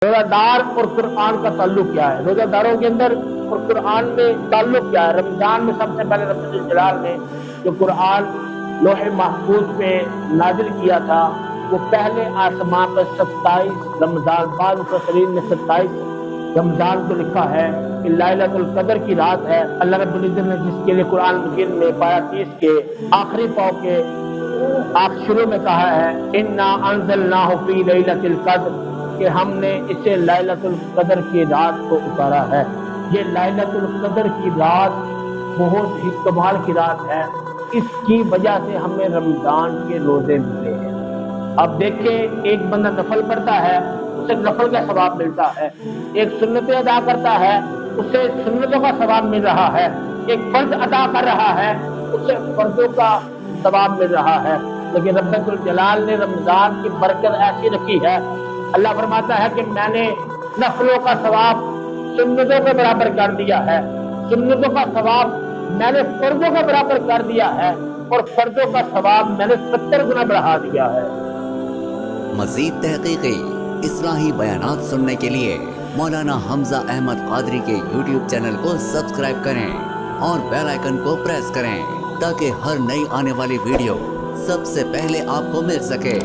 रोजादार और कुरान का ताल्लुक क्या है, रोजादारों के अंदर और कुरान में ताल्लुक क्या है। रमजान में सबसे पहले रब्बुल जलाल ने जो कुरान लोहे महफूज पे नाजिल किया था वो पहले आसमान पर 27 रमजान, बाद मुफस्सिरीन ने 27 रमजान को लिखा है कि लैलतुल कदर की रात है। अल्लाह रब्बुल इज्जत ने जिसके लिए कुरान मजीद में पाया 30 के आखिरी पाव के शुरू में कहा है इन्ना अंज़लनाहु फी लैलतिल कद्र, कि हमने इसे लैलतुल कदर की रात को उतारा है। ये लैलतुल कदर की रात बहुत ही कमाल की रात है, इसकी वजह से हमें रमजान के रोजे मिले हैं। अब देखें, एक बंदा नफल पढ़ता है उसे नफल का सवाब मिलता है, एक सुन्नतें अदा करता है उसे सुन्नतों का सवाब मिल रहा है, एक फर्ज अदा कर रहा है उसे फर्जों का सवाब मिल रहा है। लेकिन रब्बुल जलाल ने रमजान की बरकत ऐसी रखी है, अल्लाह फरमाता है कि मैंने नफलों का सवाब सुन्नतों के बराबर कर दिया है, सुन्नतों का सवाब मैंने फर्जों के बराबर कर दिया है और फर्जों का सवाब मैंने 70 गुना बढ़ा दिया है। मज़ीद तहक़ीक़ी इस्लाही बयानात सुनने के लिए मौलाना हमजा अहमद क़ादरी के YouTube चैनल को सब्सक्राइब करें और बेल आइकन को प्रेस करें ताकि हर नई आने वाली वीडियो सबसे पहले आपको मिल सके।